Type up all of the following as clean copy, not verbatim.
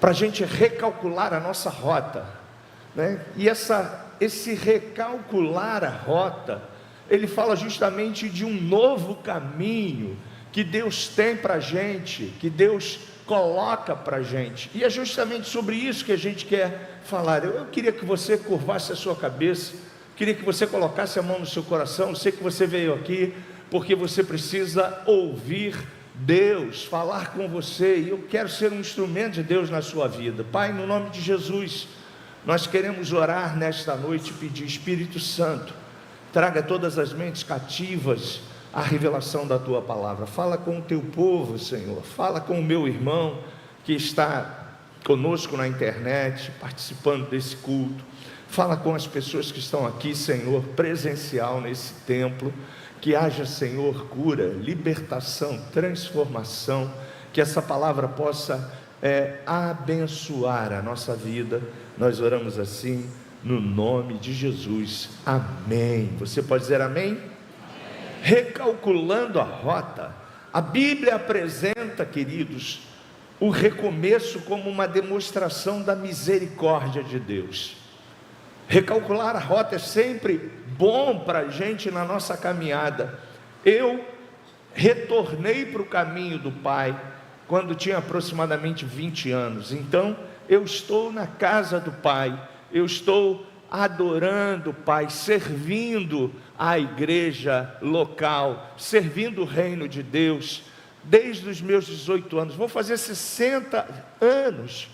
para a gente recalcular a nossa rota, né? E esse recalcular a rota, ele fala justamente de um novo caminho que Deus tem para a gente, que Deus coloca para a gente, e é justamente sobre isso que a gente quer falar. Eu queria que você curvasse a sua cabeça, queria que você colocasse a mão no seu coração. Eu sei que você veio aqui porque você precisa ouvir Deus falar com você, e eu quero ser um instrumento de Deus na sua vida. Pai, no nome de Jesus, nós queremos orar nesta noite e pedir: Espírito Santo, traga todas as mentes cativas à revelação da Tua palavra. Fala com o Teu povo, Senhor. Fala com o meu irmão que está conosco na internet, participando desse culto. Fala com as pessoas que estão aqui, Senhor, presencial nesse templo. Que haja, Senhor, cura, libertação, transformação. Que essa palavra possa abençoar a nossa vida. Nós oramos assim no nome de Jesus, amém. Você pode dizer amém? Amém. Recalculando a rota, a Bíblia apresenta, queridos, o recomeço como uma demonstração da misericórdia de Deus. Recalcular a rota é sempre bom para a gente na nossa caminhada. Eu retornei para o caminho do Pai quando tinha aproximadamente 20 anos, então eu estou na casa do Pai, eu estou adorando o Pai, servindo a igreja local, servindo o reino de Deus, desde os meus 18 anos, vou fazer 60 anos,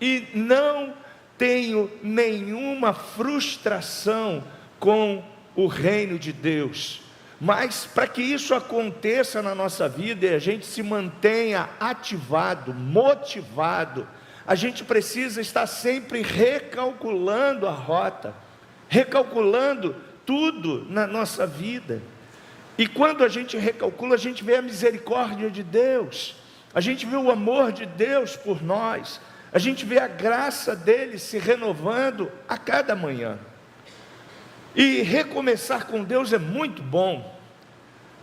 e não tenho nenhuma frustração com o reino de Deus. Mas para que isso aconteça na nossa vida e a gente se mantenha ativado, motivado, a gente precisa estar sempre recalculando a rota, recalculando tudo na nossa vida. E quando a gente recalcula, a gente vê a misericórdia de Deus, a gente vê o amor de Deus por nós, a gente vê a graça dele se renovando a cada manhã. E recomeçar com Deus é muito bom.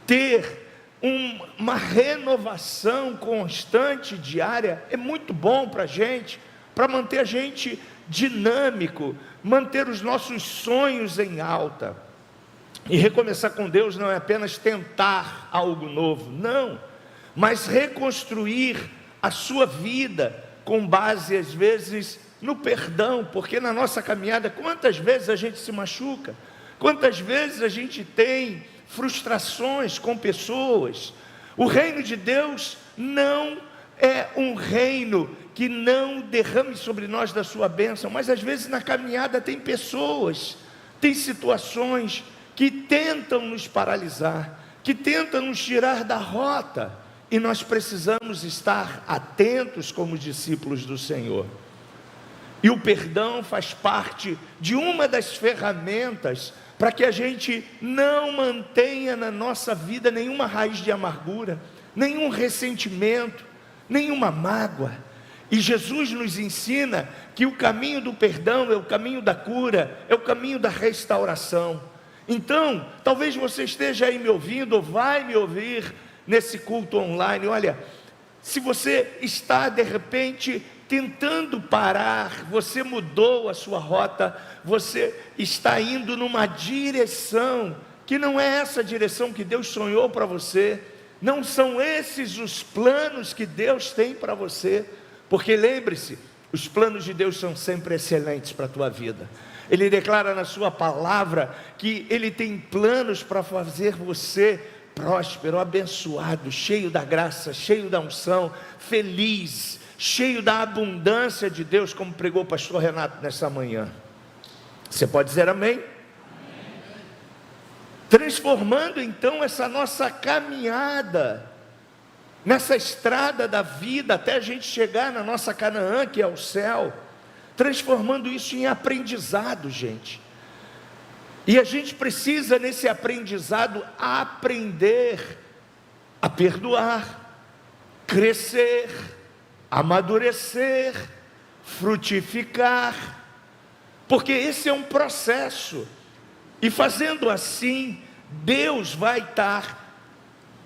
Ter uma renovação constante, diária, é muito bom para a gente, para manter a gente dinâmico, manter os nossos sonhos em alta. E recomeçar com Deus não é apenas tentar algo novo, não, mas reconstruir a sua vida com base, às vezes, no perdão, porque na nossa caminhada, quantas vezes a gente se machuca, quantas vezes a gente tem frustrações com pessoas. O reino de Deus não é um reino que não derrame sobre nós da sua bênção, mas às vezes na caminhada tem pessoas, tem situações que tentam nos paralisar, que tentam nos tirar da rota, e nós precisamos estar atentos como discípulos do Senhor. E o perdão faz parte de uma das ferramentas para que a gente não mantenha na nossa vida nenhuma raiz de amargura, nenhum ressentimento, nenhuma mágoa. E Jesus nos ensina que o caminho do perdão é o caminho da cura, é o caminho da restauração. Então, talvez você esteja aí me ouvindo, ou vai me ouvir nesse culto online. Olha, se você está de repente tentando parar, você mudou a sua rota, você está indo numa direção que não é essa direção que Deus sonhou para você, não são esses os planos que Deus tem para você, porque lembre-se, os planos de Deus são sempre excelentes para a tua vida. Ele declara na sua palavra que Ele tem planos para fazer você próspero, abençoado, cheio da graça, cheio da unção, feliz, cheio da abundância de Deus, como pregou o pastor Renato nessa manhã. Você pode dizer amém? Amém. Transformando então essa nossa caminhada, nessa estrada da vida, até a gente chegar na nossa Canaã, que é o céu, transformando isso em aprendizado, gente. E a gente precisa nesse aprendizado aprender a perdoar, crescer, amadurecer, frutificar, porque esse é um processo, e fazendo assim, Deus vai estar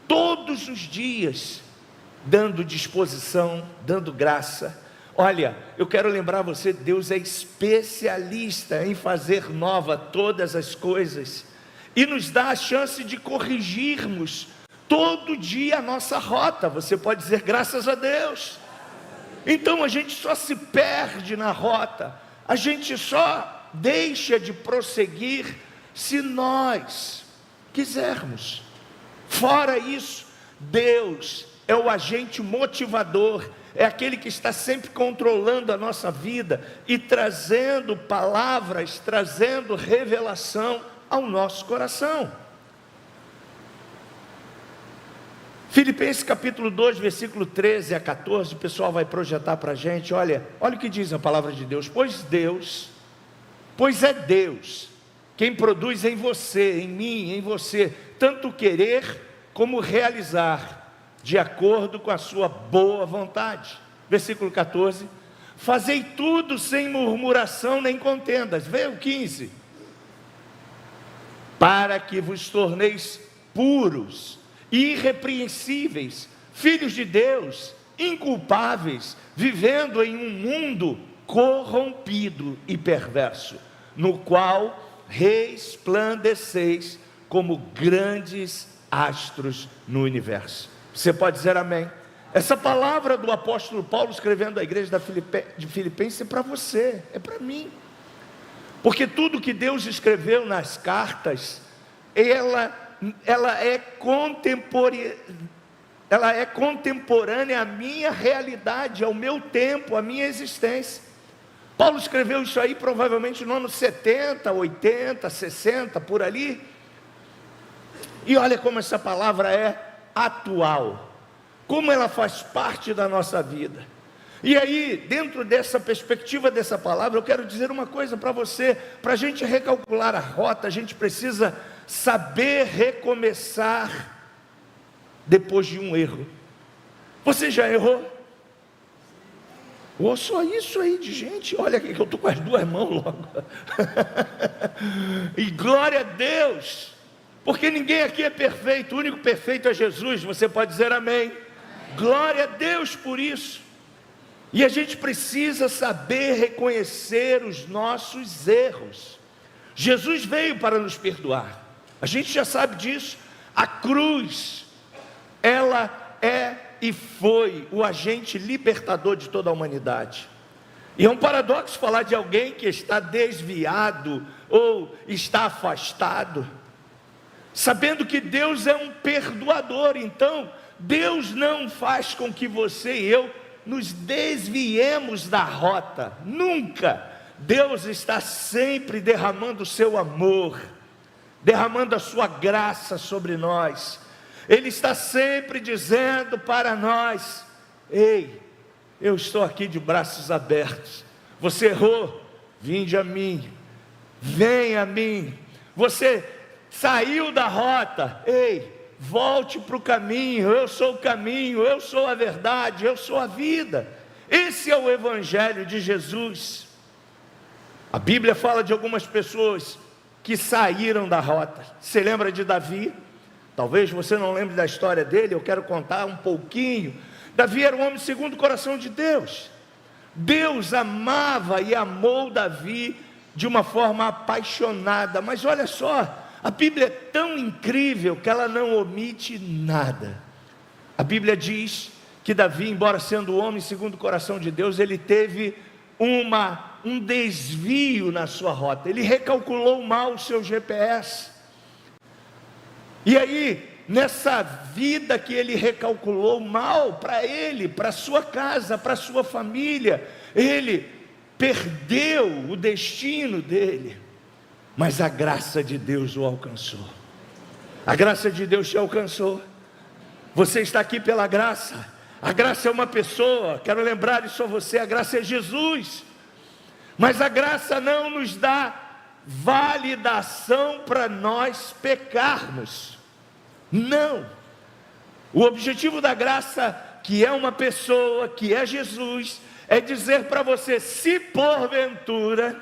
todos os dias dando disposição, dando graça, Olha, eu quero lembrar você, Deus é especialista em fazer nova todas as coisas, e nos dá a chance de corrigirmos todo dia a nossa rota. Você pode dizer graças a Deus. Então a gente só se perde na rota, a gente só deixa de prosseguir se nós quisermos. Fora isso, Deus é o agente motivador, é aquele que está sempre controlando a nossa vida e trazendo palavras, trazendo revelação ao nosso coração. Filipenses capítulo 2, versículo 13 a 14, o pessoal vai projetar para a gente. Olha o que diz a palavra de Deus. Pois é Deus quem produz em você, em mim, em você, tanto querer como realizar, de acordo com a sua boa vontade. Versículo 14, fazei tudo sem murmuração nem contendas. Vê o 15, para que vos torneis puros, irrepreensíveis, filhos de Deus, inculpáveis, vivendo em um mundo corrompido e perverso, no qual resplandeceis como grandes astros no universo. Você pode dizer amém? Essa palavra do apóstolo Paulo escrevendo à igreja de Filipenses é para você, é para mim, porque tudo que Deus escreveu nas cartas, ela é contemporânea à minha realidade, ao meu tempo, à minha existência. Paulo escreveu isso aí provavelmente no ano 70, 80, 60, por ali. E olha como essa palavra é atual, como ela faz parte da nossa vida. E aí, dentro dessa perspectiva dessa palavra, eu quero dizer uma coisa para você. Para a gente recalcular a rota, a gente precisa saber recomeçar depois de um erro. Você já errou? Ou só isso aí de gente? Olha aqui que eu estou com as duas mãos logo. E glória a Deus, porque ninguém aqui é perfeito, o único perfeito é Jesus. Você pode dizer amém? Glória a Deus por isso. E a gente precisa saber reconhecer os nossos erros. Jesus veio para nos perdoar, a gente já sabe disso. A cruz, ela é e foi o agente libertador de toda a humanidade. E é um paradoxo falar de alguém que está desviado ou está afastado, sabendo que Deus é um perdoador. Então Deus não faz com que você e eu nos desviemos da rota, nunca. Deus está sempre derramando o seu amor, derramando a sua graça sobre nós. Ele está sempre dizendo para nós: ei, eu estou aqui de braços abertos. Você errou? Vinde a mim, venha a mim. Você saiu da rota? Ei, volte para o caminho. Eu sou o caminho, eu sou a verdade, eu sou a vida. Esse é o Evangelho de Jesus. A Bíblia fala de algumas pessoas que saíram da rota. Você lembra de Davi? Talvez você não lembre da história dele, eu quero contar um pouquinho. Davi era um homem segundo o coração de Deus. Deus amava e amou Davi de uma forma apaixonada. Mas olha só, a Bíblia é tão incrível que ela não omite nada. A Bíblia diz que Davi, embora sendo homem segundo o coração de Deus, ele teve um desvio na sua rota. Ele recalculou mal o seu GPS. E aí, nessa vida que ele recalculou mal para ele, para sua casa, para sua família, ele perdeu o destino dele. Mas a graça de Deus o alcançou. A graça de Deus te alcançou. Você está aqui pela graça. A graça é uma pessoa, quero lembrar isso a você, a graça é Jesus. Mas a graça não nos dá validação para nós pecarmos. Não. O objetivo da graça, que é uma pessoa, que é Jesus, é dizer para você: se porventura,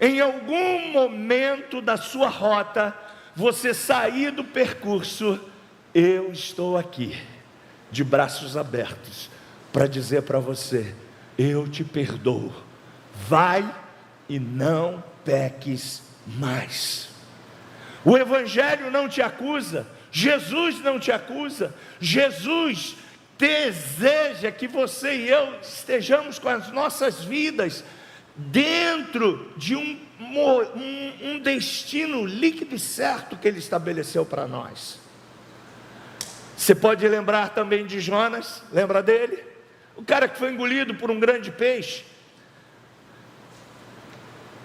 em algum momento da sua rota, você sair do percurso, eu estou aqui, de braços abertos, para dizer para você: eu te perdoo, vai e não peques mais. O Evangelho não te acusa, Jesus não te acusa, Jesus deseja que você e eu estejamos com as nossas vidas dentro de um destino líquido e certo que Ele estabeleceu para nós. Você pode lembrar também de Jonas, lembra dele? O cara que foi engolido por um grande peixe.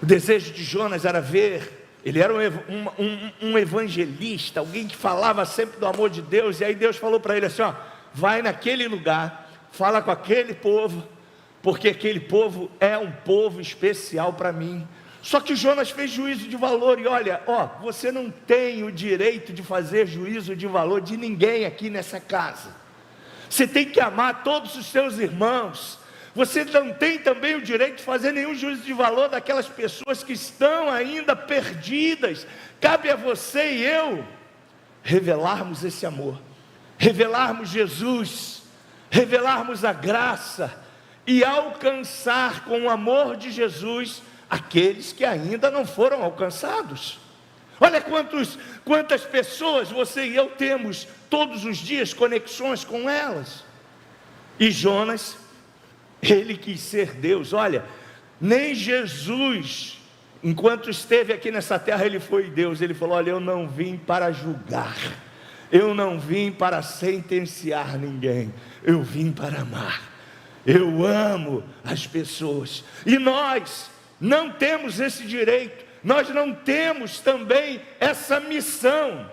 O desejo de Jonas era ver, ele era um evangelista, alguém que falava sempre do amor de Deus, e aí Deus falou para ele assim, ó, vai naquele lugar, fala com aquele povo, porque aquele povo é um povo especial para mim. Só que Jonas fez juízo de valor, e olha, você não tem o direito de fazer juízo de valor de ninguém aqui nessa casa. Você tem que amar todos os seus irmãos. Você não tem também o direito de fazer nenhum juízo de valor daquelas pessoas que estão ainda perdidas. Cabe a você e eu revelarmos esse amor, revelarmos Jesus, revelarmos a graça e alcançar com o amor de Jesus aqueles que ainda não foram alcançados. Olha quantas pessoas você e eu temos todos os dias conexões com elas. E Jonas, ele quis ser Deus. Olha, nem Jesus, enquanto esteve aqui nessa terra, ele foi Deus. Ele falou, olha, eu não vim para julgar, eu não vim para sentenciar ninguém, eu vim para amar. Eu amo as pessoas. E nós não temos esse direito, nós não temos também essa missão.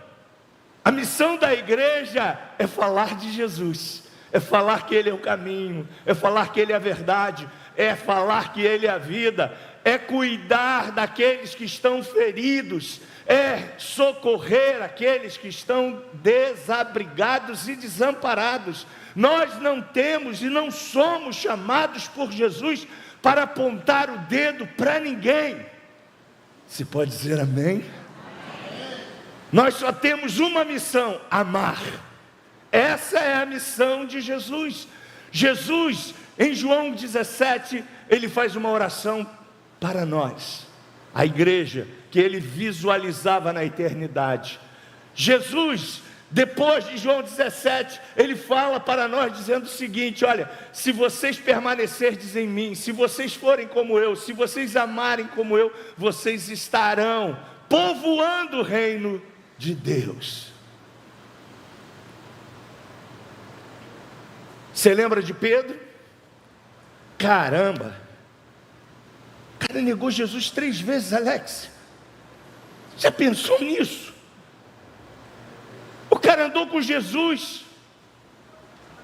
A missão da igreja é falar de Jesus, é falar que Ele é o caminho, é falar que Ele é a verdade, é falar que Ele é a vida, é cuidar daqueles que estão feridos, é socorrer aqueles que estão desabrigados e desamparados. Nós não temos e não somos chamados por Jesus para apontar o dedo para ninguém. Você pode dizer amém? Nós só temos uma missão: amar. Essa é a missão de Jesus. Jesus, em João 17, ele faz uma oração para nós, a igreja que ele visualizava na eternidade. Jesus, depois de João 17, ele fala para nós dizendo o seguinte: olha, se vocês permanecerdes em mim, se vocês forem como eu, se vocês amarem como eu, vocês estarão povoando o reino de Deus. Você lembra de Pedro? Caramba, o cara negou Jesus 3 vezes, Alex. Já pensou nisso? O cara andou com Jesus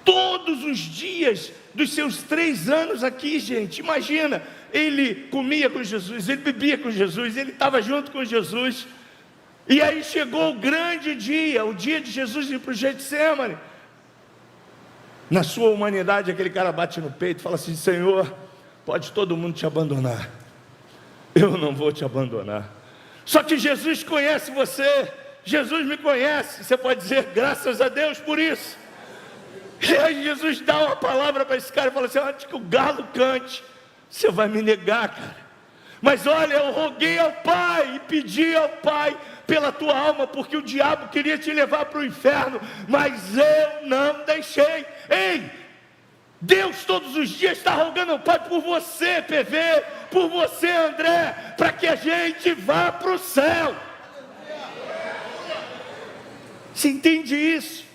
todos os dias dos seus 3 anos aqui, gente. Imagina, ele comia com Jesus, ele bebia com Jesus, ele estava junto com Jesus. E aí chegou o grande dia, o dia de Jesus ir para o Getsemane. Na sua humanidade, aquele cara bate no peito e fala assim: Senhor, pode todo mundo te abandonar, eu não vou te abandonar. Só que Jesus conhece você, Jesus me conhece. Você pode dizer graças a Deus por isso. E aí Jesus dá uma palavra para esse cara e fala assim: antes que o galo cante, você vai me negar, cara. Mas olha, eu roguei ao Pai e pedi ao Pai pela tua alma, porque o diabo queria te levar para o inferno, mas eu não deixei. Ei, Deus todos os dias está rogando ao Pai por você, PV, por você, André, para que a gente vá para o céu. Você entende isso?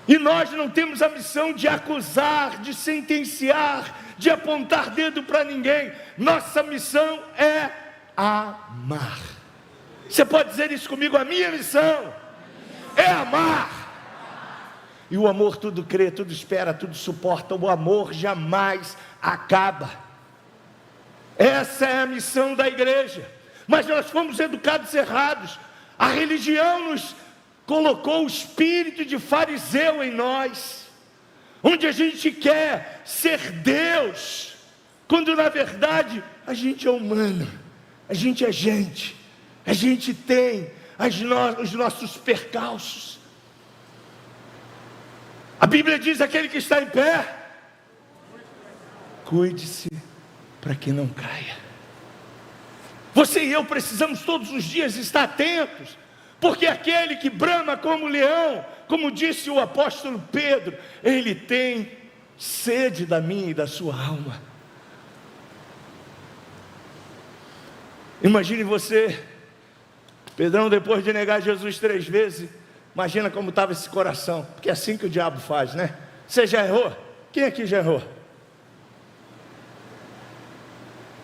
E nós não temos a missão de acusar, de sentenciar, de apontar dedo para ninguém. Nossa missão é amar. Você pode dizer isso comigo? A minha missão é amar. E o amor tudo crê, tudo espera, tudo suporta. O amor jamais acaba. Essa é a missão da igreja. Mas nós fomos educados errados. A religião nos colocou o espírito de fariseu em nós, onde a gente quer ser Deus, quando na verdade a gente é humano, a gente é gente, a gente tem os nossos percalços. A Bíblia diz: aquele que está em pé, cuide-se para que não caia. Você e eu precisamos todos os dias estar atentos, porque aquele que brama como leão, como disse o apóstolo Pedro, ele tem sede da minha e da sua alma. Imagine você, Pedrão, depois de negar Jesus 3 vezes, imagina como estava esse coração, porque é assim que o diabo faz, né? Você já errou? Quem aqui já errou?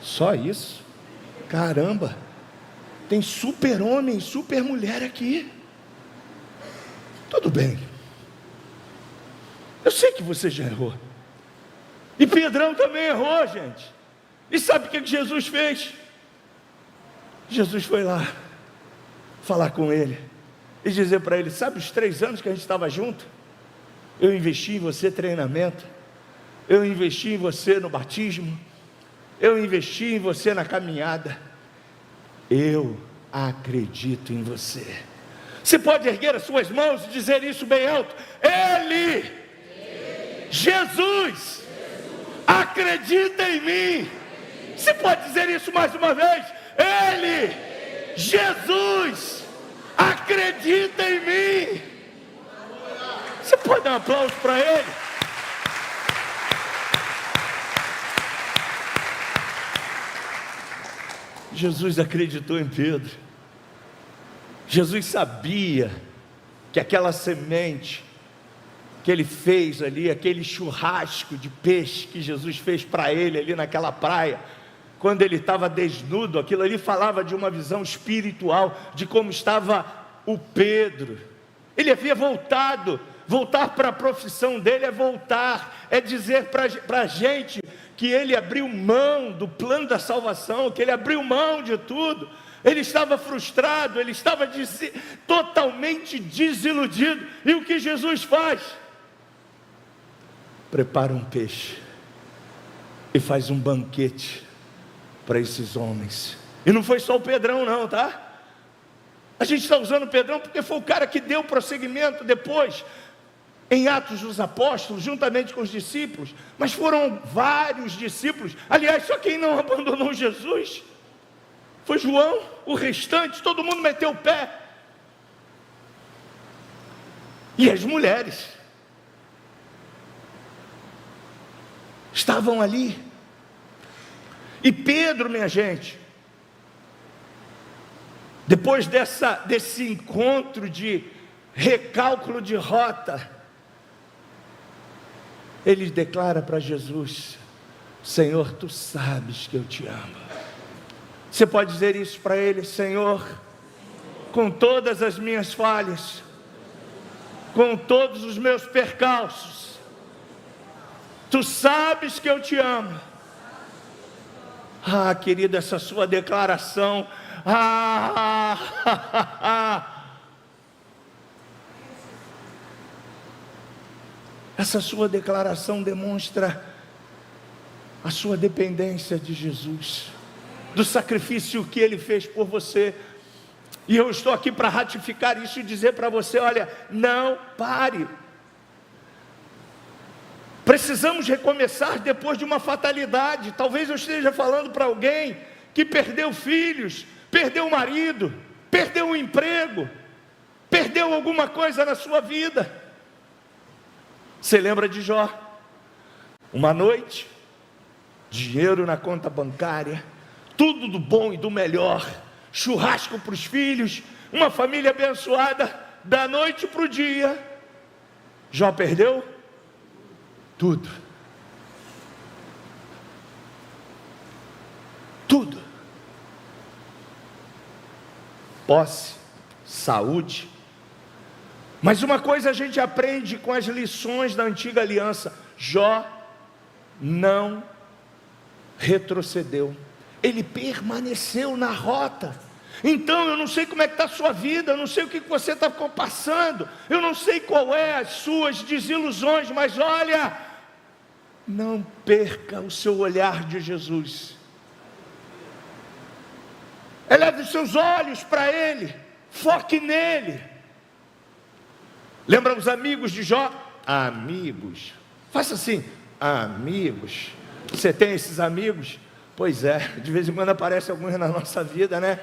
Só isso? Caramba, tem super homem, super mulher aqui. Tudo bem, eu sei que você já errou, e Pedrão também errou, gente. E sabe o que Jesus fez? Jesus foi lá falar com ele e dizer para ele: sabe os 3 anos que a gente estava junto? Eu investi em você treinamento, eu investi em você no batismo, eu investi em você na caminhada, eu acredito em você. Você pode erguer as suas mãos e dizer isso bem alto: Ele, Jesus, acredita em mim. Você pode dizer isso mais uma vez: Ele, Jesus, acredita em mim. Você pode dar um aplauso para Ele? Jesus acreditou em Pedro. Jesus sabia que aquela semente que ele fez ali, aquele churrasco de peixe que Jesus fez para ele ali naquela praia, quando ele estava desnudo, aquilo ali falava de uma visão espiritual, de como estava o Pedro. Ele havia voltar para a profissão dele é voltar, é dizer para a gente que ele abriu mão do plano da salvação, que ele abriu mão de tudo. Ele estava frustrado, ele estava totalmente desiludido. E o que Jesus faz? Prepara um peixe e faz um banquete para esses homens. E não foi só o Pedrão não, tá? A gente está usando o Pedrão porque foi o cara que deu prosseguimento depois em Atos dos Apóstolos, juntamente com os discípulos. Mas foram vários discípulos. Aliás, só quem não abandonou Jesus foi João. O restante, todo mundo meteu o pé. E as mulheres estavam ali. E Pedro, minha gente, depois desse encontro de recálculo de rota, ele declara para Jesus: Senhor, tu sabes que eu te amo. Você pode dizer isso para ele: Senhor, com todas as minhas falhas, com todos os meus percalços, tu sabes que eu te amo. Ah, querido, essa sua declaração, essa sua declaração demonstra a sua dependência de Jesus, do sacrifício que Ele fez por você. E eu estou aqui para ratificar isso e dizer para você: olha, não pare. Precisamos recomeçar depois de uma fatalidade. Talvez eu esteja falando para alguém que perdeu filhos, perdeu o marido, perdeu o emprego, perdeu alguma coisa na sua vida. Você lembra de Jó? Uma noite, dinheiro na conta bancária, tudo do bom e do melhor, churrasco para os filhos, uma família abençoada. Da noite para o dia, Jó perdeu tudo. Tudo. Posse, saúde. Mas uma coisa a gente aprende com as lições da antiga aliança: Jó não retrocedeu, ele permaneceu na rota. Então eu não sei como é que está a sua vida, eu não sei o que você está passando, eu não sei qual é as suas desilusões, mas olha, não perca o seu olhar de Jesus. Eleve os seus olhos para Ele, foque nele. Lembra os amigos de Jó? Amigos. Faça assim: amigos. Você tem esses amigos? Pois é, de vez em quando aparece alguns na nossa vida, né?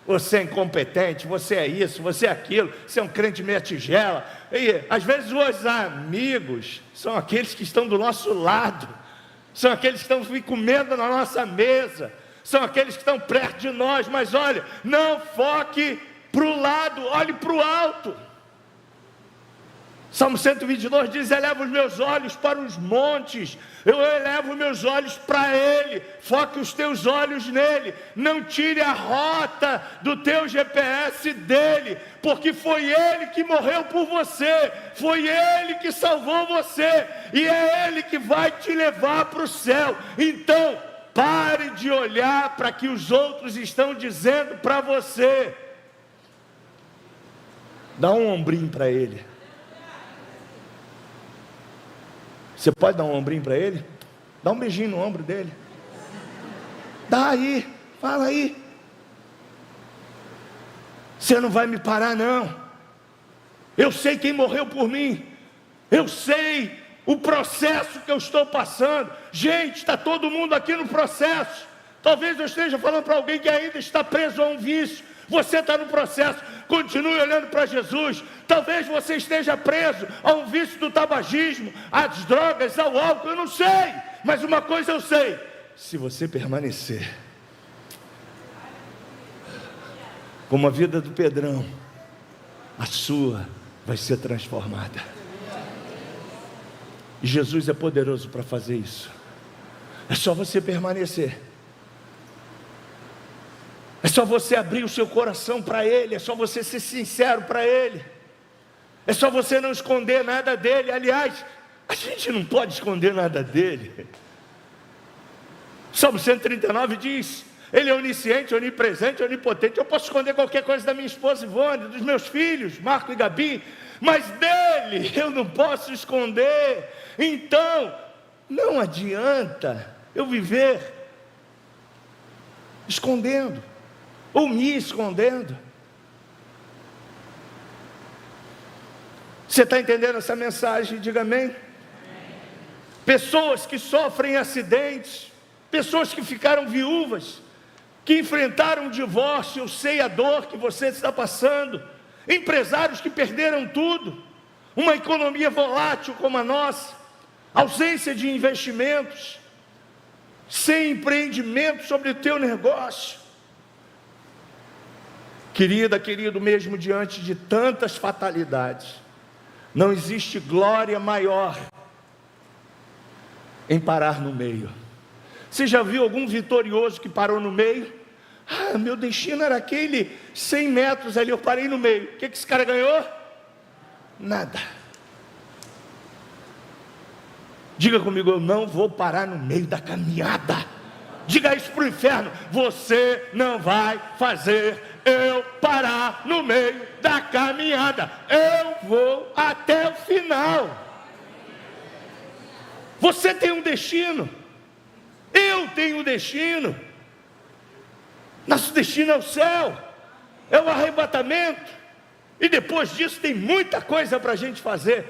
Você é incompetente, você é isso, você é aquilo, você é um crente meia tigela. E às vezes os amigos são aqueles que estão do nosso lado, são aqueles que estão comendo na nossa mesa, são aqueles que estão perto de nós. Mas olha, não foque para o lado, olhe para o alto. Salmo 122 diz: eleva os meus olhos para os montes, eu elevo meus olhos para Ele. Foque os teus olhos nele, não tire a rota do teu GPS dele, porque foi Ele que morreu por você, foi Ele que salvou você, e é Ele que vai te levar para o céu. Então pare de olhar para o que os outros estão dizendo para você. Dá um ombrinho para Ele. Você pode dar um ombrinho para ele? Dá um beijinho no ombro dele. Dá aí, fala aí. Você não vai me parar não. Eu sei quem morreu por mim. Eu sei o processo que eu estou passando. Gente, está todo mundo aqui no processo. Talvez eu esteja falando para alguém que ainda está preso a um vício. Você está no processo, continue olhando para Jesus. Talvez você esteja preso a um vício do tabagismo, às drogas, ao álcool, eu não sei. Mas uma coisa eu sei: se você permanecer, como a vida do Pedrão, a sua vai ser transformada. E Jesus é poderoso para fazer isso. É só você permanecer. É só você abrir o seu coração para Ele, é só você ser sincero para Ele, é só você não esconder nada dEle. Aliás, a gente não pode esconder nada dEle. Salmo 139 diz: Ele é onisciente, onipresente, onipotente. Eu posso esconder qualquer coisa da minha esposa Ivone, dos meus filhos, Marco e Gabi, mas dEle eu não posso esconder. Então, não adianta eu viver escondendo, ou me escondendo. Você está entendendo essa mensagem? Diga amém. Pessoas que sofrem acidentes, pessoas que ficaram viúvas, que enfrentaram o divórcio, eu sei a dor que você está passando, empresários que perderam tudo, uma economia volátil como a nossa, ausência de investimentos, sem empreendimento sobre o teu negócio. Querida, querido, mesmo diante de tantas fatalidades, não existe glória maior em parar no meio. Você já viu algum vitorioso que parou no meio? Ah, meu destino era aquele 100 metros ali, eu parei no meio. O que esse cara ganhou? Nada. Diga comigo: eu não vou parar no meio da caminhada. Diga isso para o inferno: você não vai fazer eu parar no meio da caminhada. Eu vou até o final. Você tem um destino, eu tenho um destino. Nosso destino é o céu, é o arrebatamento, e depois disso tem muita coisa para a gente fazer.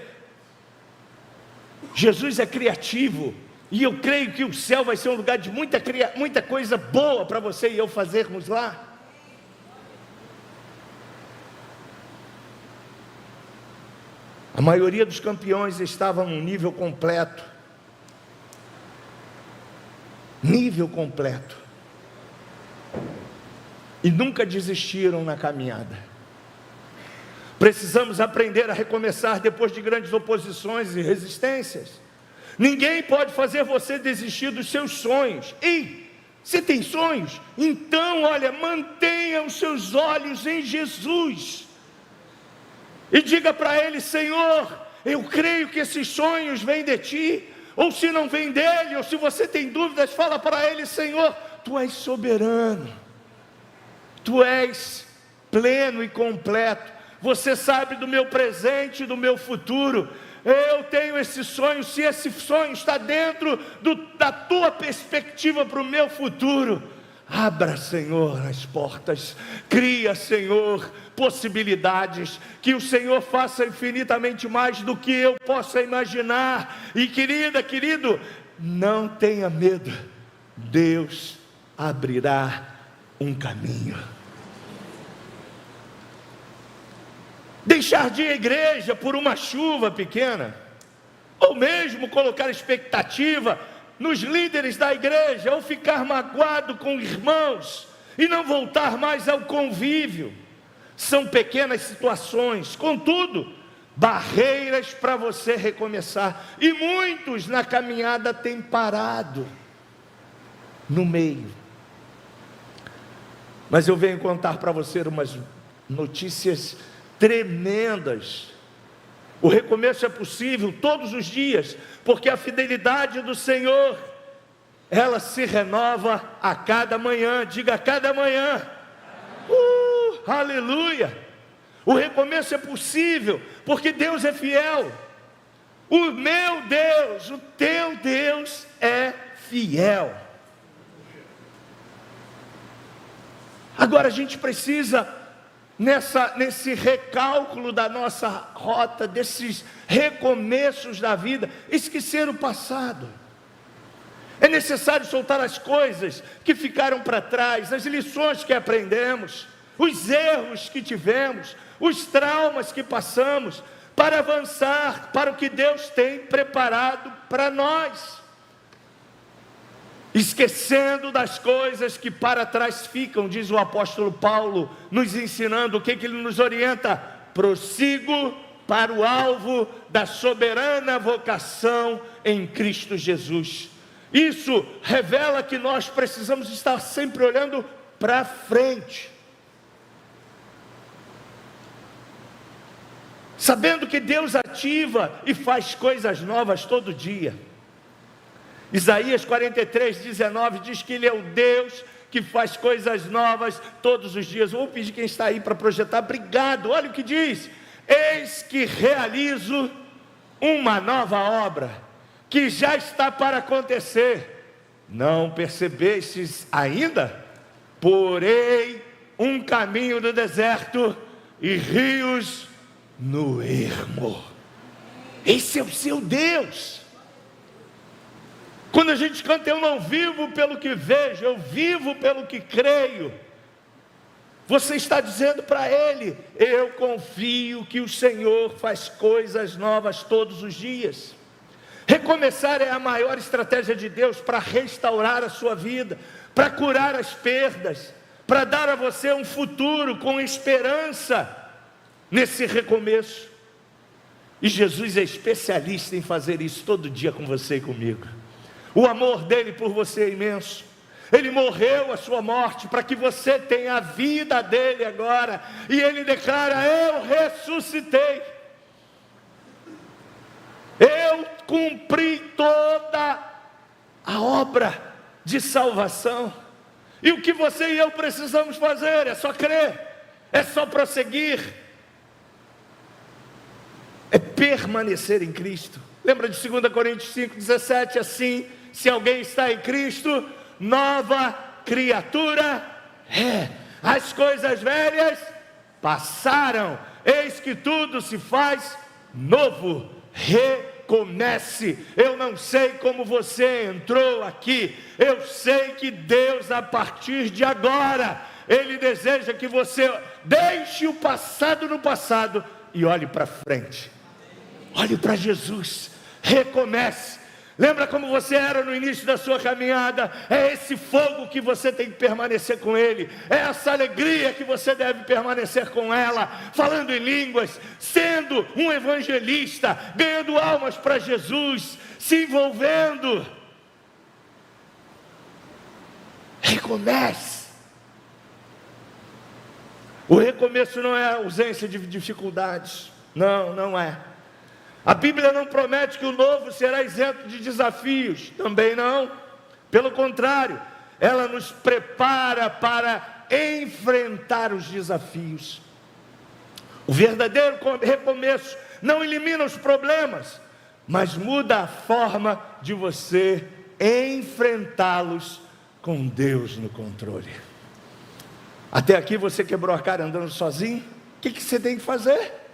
Jesus é criativo, e eu creio que o céu vai ser um lugar de muita coisa boa para você e eu fazermos lá. A maioria dos campeões estavam num nível completo. Nível completo. E nunca desistiram na caminhada. Precisamos aprender a recomeçar depois de grandes oposições e resistências. Ninguém pode fazer você desistir dos seus sonhos. Ei, você tem sonhos? Então, olha, mantenha os seus olhos em Jesus. E diga para Ele: Senhor, eu creio que esses sonhos vêm de Ti. Ou se não vem dEle, ou se você tem dúvidas, fala para Ele: Senhor, Tu és soberano, Tu és pleno e completo. Você sabe do meu presente e do meu futuro. Eu tenho esse sonho. Se esse sonho está dentro da Tua perspectiva para o meu futuro, abra, Senhor, as portas. Cria, Senhor, possibilidades. Que o Senhor faça infinitamente mais do que eu possa imaginar. E querida, querido, não tenha medo, Deus abrirá um caminho. Deixar de ir à igreja por uma chuva pequena, ou mesmo colocar expectativa nos líderes da igreja, ou ficar magoado com irmãos e não voltar mais ao convívio, são pequenas situações, contudo, barreiras para você recomeçar, e muitos na caminhada têm parado no meio. Mas eu venho contar para você umas notícias tremendas. O recomeço é possível todos os dias, porque a fidelidade do Senhor, ela se renova a cada manhã. Diga, a cada manhã. Aleluia! O recomeço é possível, porque Deus é fiel. O meu Deus, o teu Deus é fiel. Agora a gente precisa, nesse recálculo da nossa rota, desses recomeços da vida, esquecer o passado. É necessário soltar as coisas que ficaram para trás, as lições que aprendemos, os erros que tivemos, os traumas que passamos, para avançar para o que Deus tem preparado para nós, esquecendo das coisas que para trás ficam. Diz o apóstolo Paulo, nos ensinando o que ele nos orienta: prossigo para o alvo da soberana vocação em Cristo Jesus. Isso revela que nós precisamos estar sempre olhando para frente, sabendo que Deus ativa e faz coisas novas todo dia. Isaías 43:19 diz que Ele é o Deus que faz coisas novas todos os dias. Vou pedir quem está aí para projetar. Obrigado. Olha o que diz: eis que realizo uma nova obra, que já está para acontecer. Não percebestes ainda? Porei um caminho no deserto e rios no ermo. Esse é o seu Deus. Quando a gente canta, eu não vivo pelo que vejo, eu vivo pelo que creio, você está dizendo para Ele: eu confio que o Senhor faz coisas novas todos os dias. Recomeçar é a maior estratégia de Deus para restaurar a sua vida, para curar as perdas, para dar a você um futuro com esperança nesse recomeço. E Jesus é especialista em fazer isso todo dia com você e comigo. O amor dele por você é imenso. Ele morreu a sua morte para que você tenha a vida dele agora. E ele declara: eu ressuscitei, eu cumpri toda a obra de salvação. E o que você e eu precisamos fazer é só crer, é só prosseguir, é permanecer em Cristo. Lembra de 2 Coríntios 5:17? Assim, se alguém está em Cristo, nova criatura é. As coisas velhas passaram, eis que tudo se faz novo. Recomece. Eu não sei como você entrou aqui, eu sei que Deus, a partir de agora, Ele deseja que você deixe o passado no passado e olhe para frente, olhe para Jesus, recomece. Lembra como você era no início da sua caminhada? É esse fogo que você tem que permanecer com ele, é essa alegria que você deve permanecer com ela, falando em línguas, sendo um evangelista, ganhando almas para Jesus, se envolvendo. Recomece. O recomeço não é ausência de dificuldades, não é. A Bíblia não promete que o novo será isento de desafios, também não. Pelo contrário, ela nos prepara para enfrentar os desafios. O verdadeiro recomeço não elimina os problemas, mas muda a forma de você enfrentá-los com Deus no controle. Até aqui você quebrou a cara andando sozinho? O que você tem que fazer?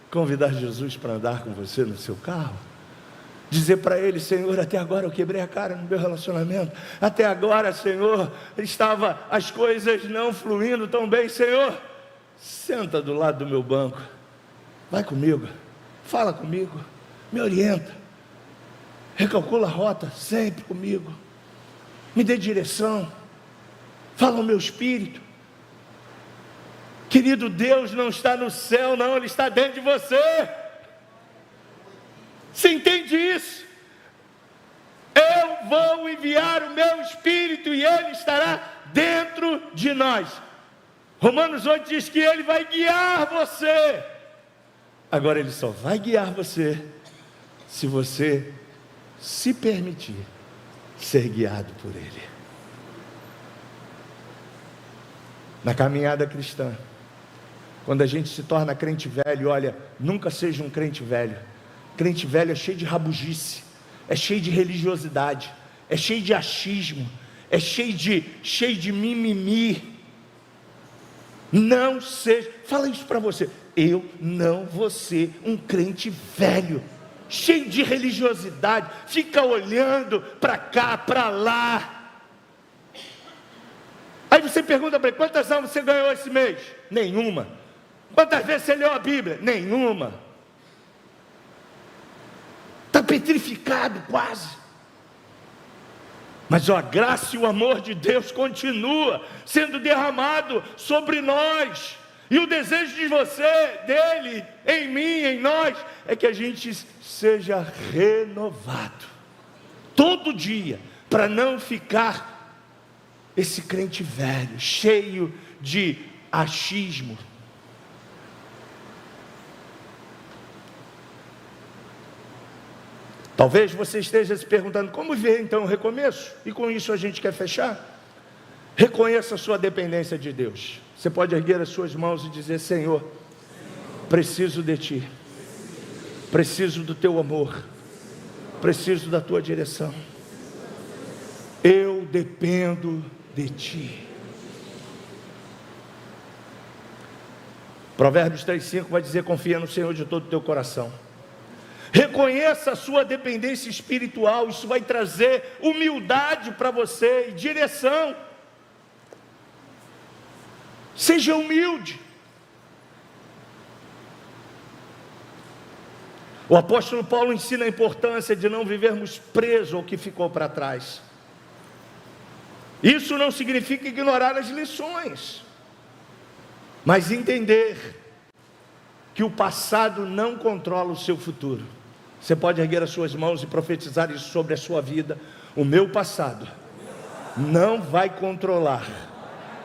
Convidar Jesus para andar com você no seu carro? Dizer para ele: Senhor, até agora eu quebrei a cara no meu relacionamento, até agora, Senhor, as coisas não fluindo tão bem. Senhor, senta do lado do meu banco, vai comigo, fala comigo, me orienta, recalcula a rota sempre comigo, me dê direção, fala ao meu espírito. Querido, Deus não está no céu, não, Ele está dentro de você. Você entende isso? Eu vou enviar o meu Espírito e Ele estará dentro de nós. Romanos 8 diz que Ele vai guiar você. Agora Ele só vai guiar você se você se permitir ser guiado por Ele. Na caminhada cristã, quando a gente se torna crente velho, olha, nunca seja um crente velho. Crente velho é cheio de rabugice, é cheio de religiosidade, é cheio de achismo, é cheio de mimimi. Não seja, fala isso para você, eu não vou ser um crente velho, cheio de religiosidade, fica olhando para cá, para lá. Aí você pergunta para ele: quantas almas você ganhou esse mês? Nenhuma. Quantas vezes você leu a Bíblia? Nenhuma. Está petrificado quase. Mas a graça e o amor de Deus continua sendo derramado sobre nós. E o desejo de você, dele, em mim, em nós, é que a gente seja renovado todo dia, para não ficar esse crente velho, cheio de achismo. Talvez você esteja se perguntando: como ver então o recomeço? E com isso a gente quer fechar. Reconheça a sua dependência de Deus. Você pode erguer as suas mãos e dizer: Senhor, preciso de Ti, preciso do Teu amor, preciso da Tua direção, eu dependo de Ti. Provérbios 3,5 vai dizer: confia no Senhor de todo o teu coração. Reconheça a sua dependência espiritual. Isso vai trazer humildade para você e direção. Seja humilde. O apóstolo Paulo ensina a importância de não vivermos presos ao que ficou para trás. Isso não significa ignorar as lições, mas entender que o passado não controla o seu futuro. Você pode erguer as suas mãos e profetizar isso sobre a sua vida: o meu passado não vai controlar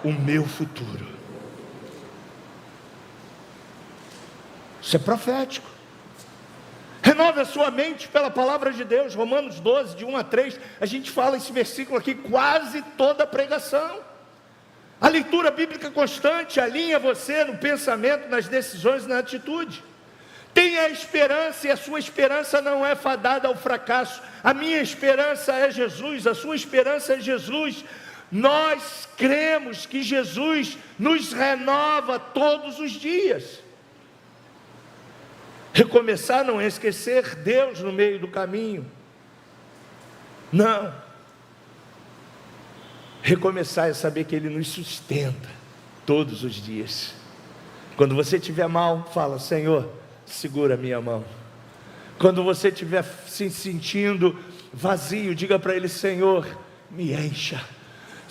o meu futuro. Isso é profético. Renove a sua mente pela palavra de Deus. Romanos 12, de 1 a 3, a gente fala esse versículo aqui quase toda a pregação. A leitura bíblica constante alinha você no pensamento, nas decisões e na atitude. Tenha esperança, e a sua esperança não é fadada ao fracasso. A minha esperança é Jesus, a sua esperança é Jesus. Nós cremos que Jesus nos renova todos os dias. Recomeçar não é esquecer Deus no meio do caminho. Não. Recomeçar é saber que Ele nos sustenta todos os dias. Quando você estiver mal, fala: Senhor, segura a minha mão. Quando você estiver se sentindo vazio, diga para Ele: Senhor, me encha.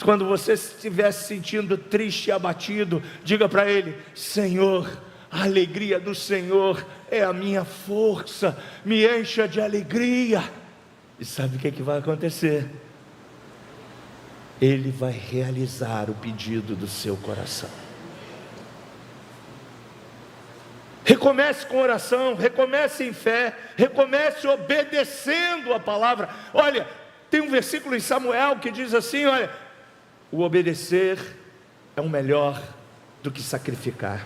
Quando você estiver se sentindo triste e abatido, diga para Ele: Senhor, a alegria do Senhor é a minha força, me encha de alegria. E sabe o que vai acontecer? Ele vai realizar o pedido do seu coração. Recomece com oração, recomece em fé, recomece obedecendo a palavra. Olha, tem um versículo em Samuel que diz assim: olha, o obedecer é o melhor do que sacrificar.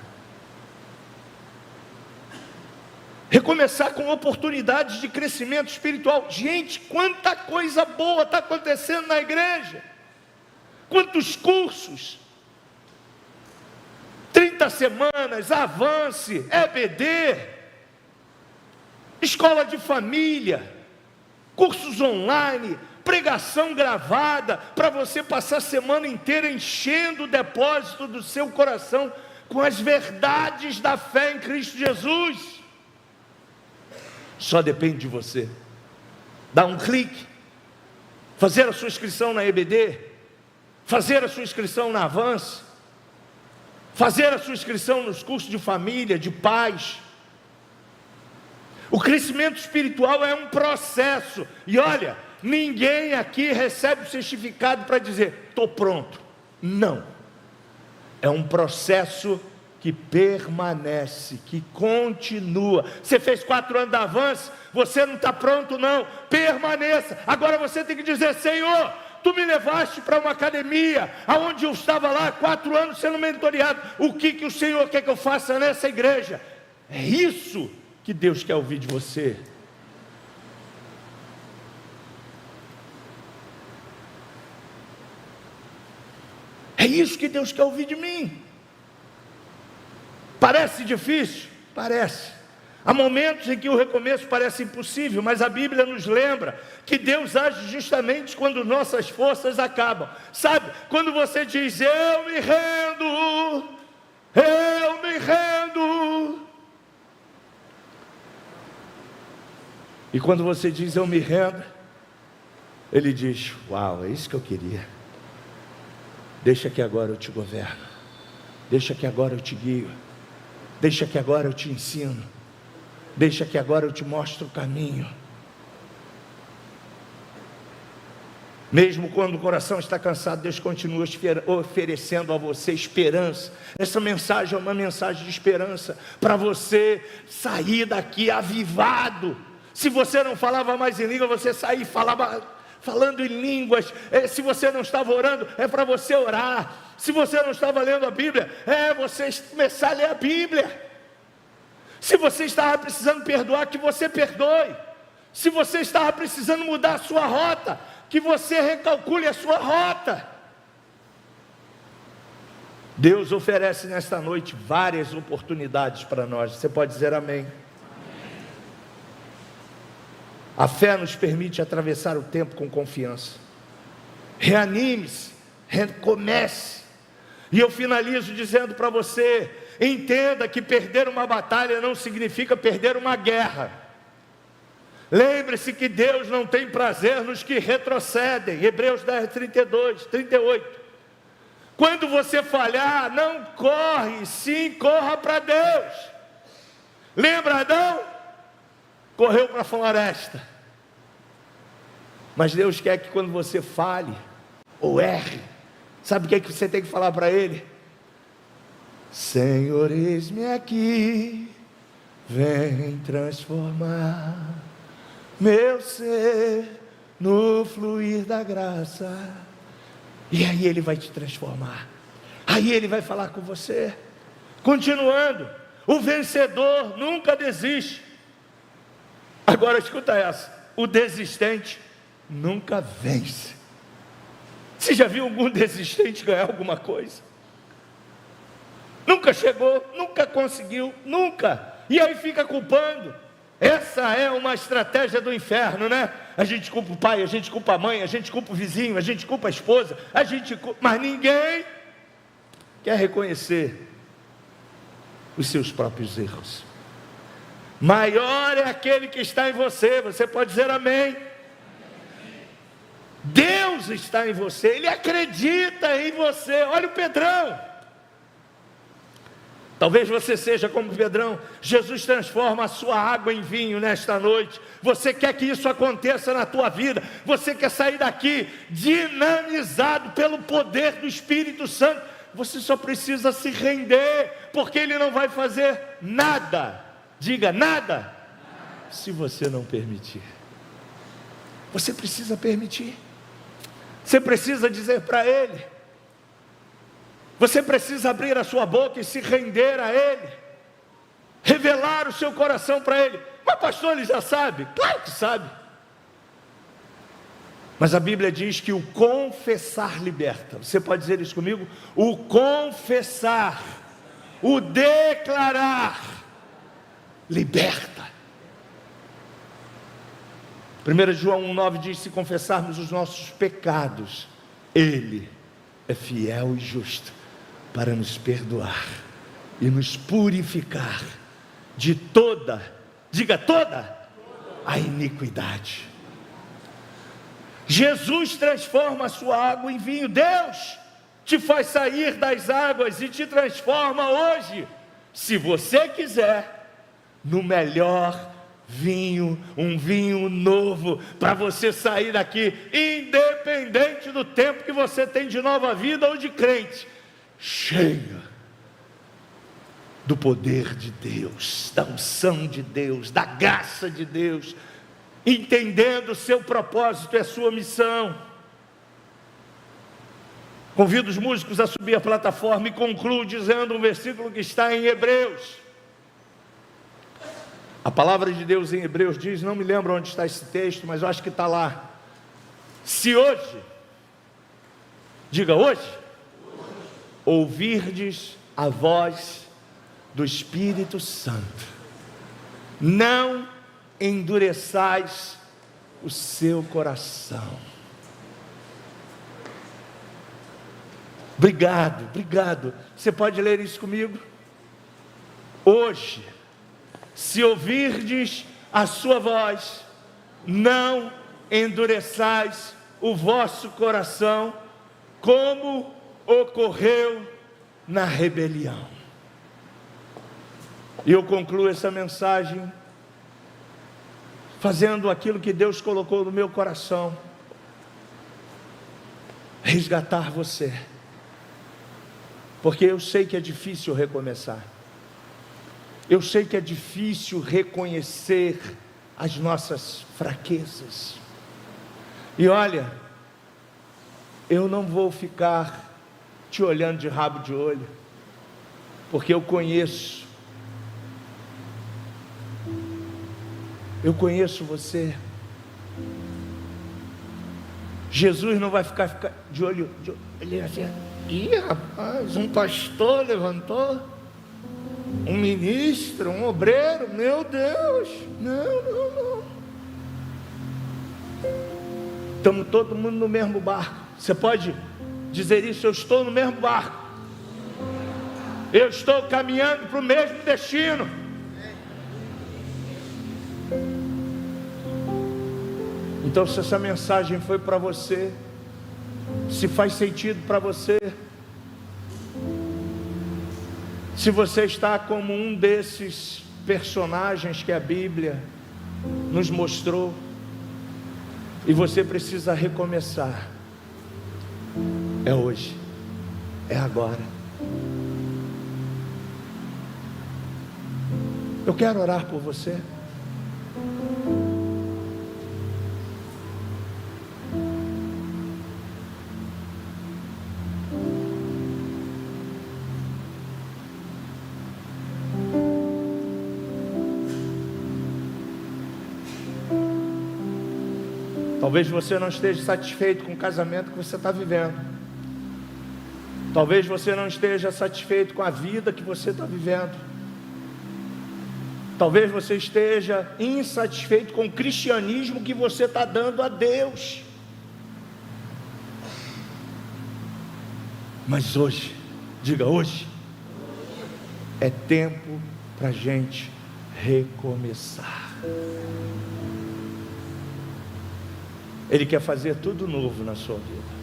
Recomeçar com oportunidades de crescimento espiritual. Gente, quanta coisa boa está acontecendo na igreja. Quantos cursos, 30 semanas, Avance, EBD, escola de família, cursos online, pregação gravada, para você passar a semana inteira enchendo o depósito do seu coração com as verdades da fé em Cristo Jesus. Só depende de você. Dá um clique, fazer a sua inscrição na EBD, fazer a sua inscrição na Avance, fazer a sua inscrição nos cursos de família, de paz. O crescimento espiritual é um processo, e olha, ninguém aqui recebe o certificado para dizer, estou pronto. Não, é um processo que permanece, que continua. Você fez 4 anos de avanço, você não está pronto não, permaneça. Agora você tem que dizer, Senhor, Tu me levaste para uma academia, aonde eu estava lá 4 anos sendo mentoreado, o que o Senhor quer que eu faça nessa igreja? É isso que Deus quer ouvir de você. É isso que Deus quer ouvir de mim. Parece difícil? Parece. Há momentos em que o recomeço parece impossível, mas a Bíblia nos lembra que Deus age justamente quando nossas forças acabam. Sabe, quando você diz, eu me rendo, eu me rendo. E quando você diz, eu me rendo, Ele diz, uau, é isso que eu queria. Deixa que agora eu te governo. Deixa que agora eu te guio. Deixa que agora eu te ensino. Deixa que agora eu te mostro o caminho. Mesmo quando o coração está cansado, Deus continua oferecendo a você esperança. Essa mensagem é uma mensagem de esperança, para você sair daqui avivado. Se você não falava mais em língua, você sair falando em línguas. Se você não estava orando, é para você orar. Se você não estava lendo a Bíblia, é você começar a ler a Bíblia. Se você estava precisando perdoar, que você perdoe. Se você estava precisando mudar a sua rota, que você recalcule a sua rota. Deus oferece nesta noite várias oportunidades para nós. Você pode dizer amém? A fé nos permite atravessar o tempo com confiança. Reanime-se, recomece. E eu finalizo dizendo para você, entenda que perder uma batalha não significa perder uma guerra. Lembre-se que Deus não tem prazer nos que retrocedem. Hebreus 10, 32, 38. Quando você falhar, não corre, sim, corra para Deus. Lembra Adão? Correu para a floresta. Mas Deus quer que quando você fale ou erre, sabe o que é que você tem que falar para Ele? Senhor, eis-me aqui, vem transformar meu ser no fluir da graça. E aí Ele vai te transformar. Aí Ele vai falar com você. Continuando, o vencedor nunca desiste. Agora escuta essa, o desistente nunca vence. Você já viu algum desistente ganhar alguma coisa? Nunca chegou, nunca conseguiu, nunca. E aí fica culpando. Essa é uma estratégia do inferno, né? A gente culpa o pai, a gente culpa a mãe, a gente culpa o vizinho, a gente culpa a esposa, mas ninguém quer reconhecer os seus próprios erros. Maior é aquele que está em você. Você pode dizer amém? Deus está em você, Ele acredita em você. Olha o Pedrão. Talvez você seja como Pedrão. Jesus transforma a sua água em vinho nesta noite. Você quer que isso aconteça na tua vida? Você quer sair daqui dinamizado pelo poder do Espírito Santo? Você só precisa se render, porque Ele não vai fazer nada. Diga nada, se você não permitir. Você precisa permitir. Você precisa dizer para Ele. Você precisa abrir a sua boca e se render a Ele, revelar o seu coração para Ele. Mas pastor, ele já sabe? Claro que sabe. Mas a Bíblia diz que o confessar liberta. Você pode dizer isso comigo? O confessar, o declarar, liberta. 1 João 1,9 diz: se confessarmos os nossos pecados, Ele é fiel e justo para nos perdoar e nos purificar de toda, diga toda, a iniquidade. Jesus transforma a sua água em vinho. Deus te faz sair das águas e te transforma hoje, se você quiser, no melhor vinho, um vinho novo, para você sair daqui, independente do tempo que você tem de nova vida ou de crente, cheio do poder de Deus, da unção de Deus, da graça de Deus, entendendo o seu propósito e a sua missão. Convido os músicos a subir a plataforma e concluo dizendo um versículo que está em Hebreus. A palavra de Deus em Hebreus diz, não me lembro onde está esse texto, mas eu acho que está lá: se hoje, diga hoje, ouvirdes a voz do Espírito Santo, não endureçais o seu coração. Obrigado. Você pode ler isso comigo? Hoje, se ouvirdes a sua voz, não endureçais o vosso coração, como ocorreu na rebelião. E eu concluo essa mensagem fazendo aquilo que Deus colocou no meu coração: resgatar você, porque eu sei que é difícil recomeçar, eu sei que é difícil reconhecer as nossas fraquezas, e olha, eu não vou ficar te olhando de rabo de olho, porque eu conheço você. Jesus não vai ficar de olho assim: ih, rapaz, um pastor levantou, um ministro, um obreiro, meu Deus, não. Estamos todo mundo no mesmo barco. Você pode dizer isso: eu estou no mesmo barco, eu estou caminhando para o mesmo destino. Então, se essa mensagem foi para você, se faz sentido para você, se você está como um desses personagens que a Bíblia nos mostrou, e você precisa recomeçar, é hoje, é agora. Eu quero orar por você. Talvez você não esteja satisfeito com o casamento que você está vivendo. Talvez você não esteja satisfeito com a vida que você está vivendo. Talvez você esteja insatisfeito com o cristianismo que você está dando a Deus. Mas hoje, diga hoje, é tempo para a gente recomeçar. Ele quer fazer tudo novo na sua vida.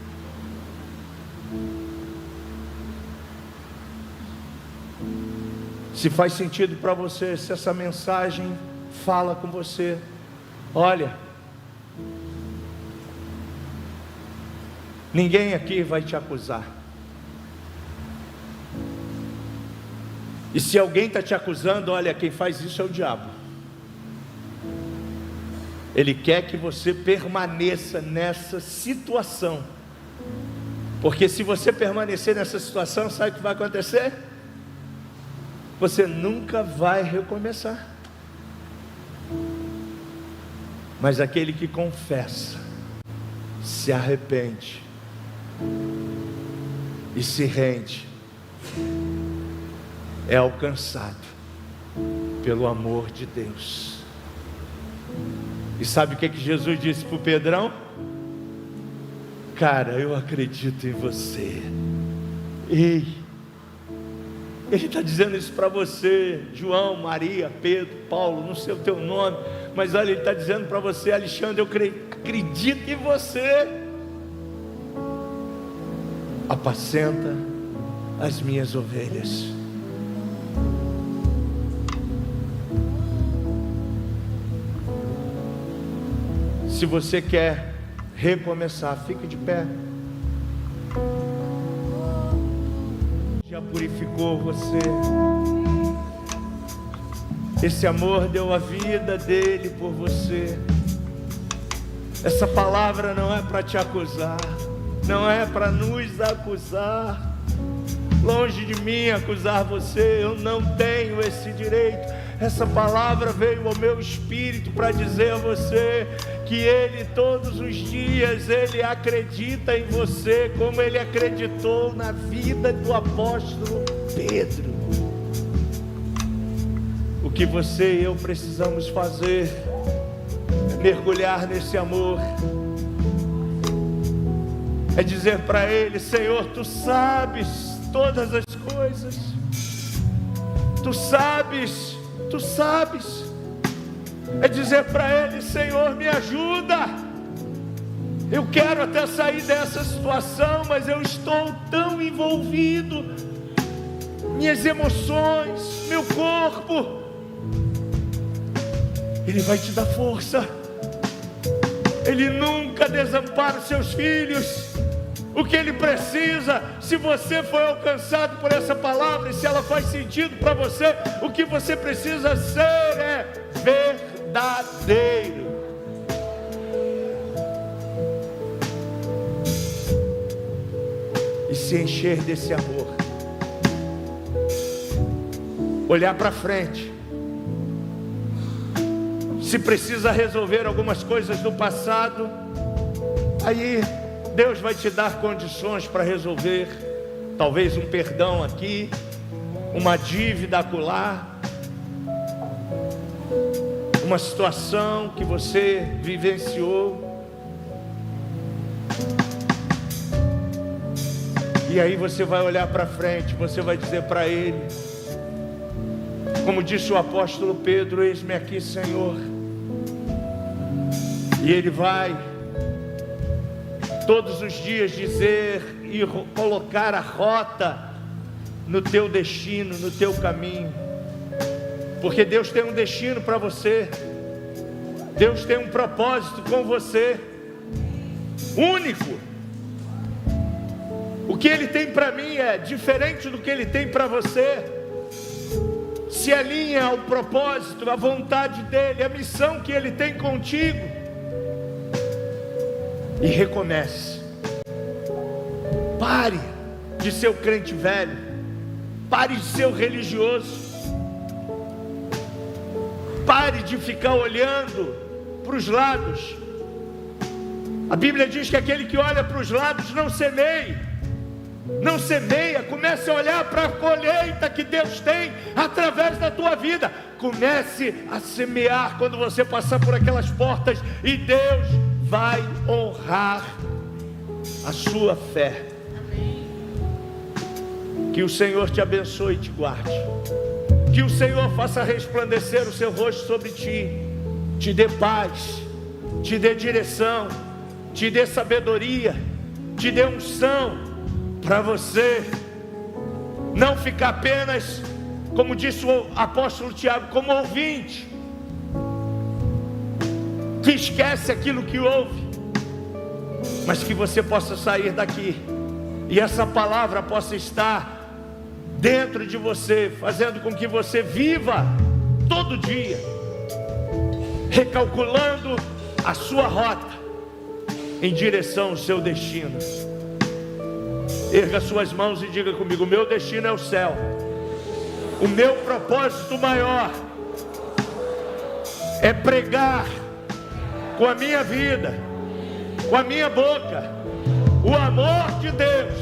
Se faz sentido para você, se essa mensagem fala com você, olha, ninguém aqui vai te acusar. E se alguém está te acusando, olha, quem faz isso é o diabo. Ele quer que você permaneça nessa situação, porque se você permanecer nessa situação, sabe o que vai acontecer? Você nunca vai recomeçar. Mas aquele que confessa, se arrepende e se rende, é alcançado pelo amor de Deus. E sabe o que Jesus disse para o Pedrão? Cara, eu acredito em você. Ei, Ele está dizendo isso para você, João, Maria, Pedro, Paulo, não sei o teu nome, mas olha, Ele está dizendo para você, Alexandre, eu acredito em você. Apacenta as minhas ovelhas. Se você quer recomeçar, fique de pé. Já purificou você. Esse amor deu a vida dele por você. Essa palavra não é para te acusar, não é para nos acusar. Longe de mim acusar você, eu não tenho esse direito. Essa palavra veio ao meu espírito para dizer a você que Ele todos os dias, Ele acredita em você, como Ele acreditou na vida do apóstolo Pedro. O que você e eu precisamos fazer é mergulhar nesse amor, é dizer para Ele: Senhor, Tu sabes todas as coisas, Tu sabes. Tu sabes. É dizer para Ele: Senhor, me ajuda. Eu quero até sair dessa situação, mas eu estou tão envolvido. Minhas emoções, meu corpo. Ele vai te dar força. Ele nunca desampara os seus filhos. O que Ele precisa, se você foi alcançado por essa palavra, e se ela faz sentido para você, o que você precisa ser é verdadeiro. E se encher desse amor. Olhar para frente. Se precisa resolver algumas coisas do passado, aí Deus vai te dar condições para resolver. Talvez um perdão aqui, uma dívida acolá, uma situação que você vivenciou. E aí você vai olhar para frente, você vai dizer para Ele, como disse o apóstolo Pedro: eis-me aqui, Senhor. E Ele vai todos os dias dizer e colocar a rota no teu destino, no teu caminho. Porque Deus tem um destino para você. Deus tem um propósito com você, único. O que Ele tem para mim é diferente do que Ele tem para você. Se alinha ao propósito, à vontade dEle, à missão que Ele tem contigo. E recomece. Pare de ser o crente velho. Pare de ser o religioso. Pare de ficar olhando para os lados. A Bíblia diz que aquele que olha para os lados não semeia. Não semeia. Comece a olhar para a colheita que Deus tem através da tua vida. Comece a semear quando você passar por aquelas portas, e Deus vai honrar a sua fé. Que o Senhor te abençoe e te guarde. Que o Senhor faça resplandecer o seu rosto sobre ti, te dê paz, te dê direção, te dê sabedoria, te dê unção, para você não ficar apenas, como disse o apóstolo Tiago, como ouvinte, que esquece aquilo que ouve, mas que você possa sair daqui e essa palavra possa estar dentro de você, fazendo com que você viva todo dia, recalculando a sua rota em direção ao seu destino. Erga suas mãos e diga comigo: o meu destino é o céu. O meu propósito maior é pregar com a minha vida, com a minha boca, o amor de Deus.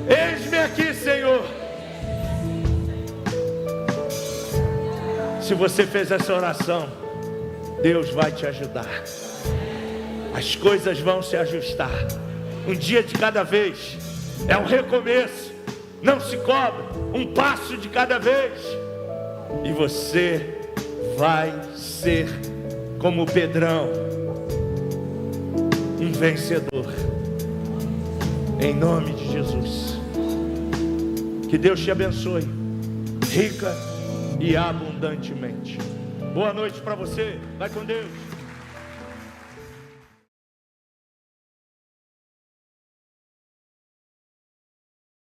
Eis-me aqui, Senhor. Se você fez essa oração, Deus vai te ajudar. As coisas vão se ajustar. Um dia de cada vez. É um recomeço. Não se cobra. Um passo de cada vez. E você vai ser como Pedrão, um vencedor. Em nome de Jesus. Que Deus te abençoe, rica e abundantemente. Boa noite para você. Vai com Deus.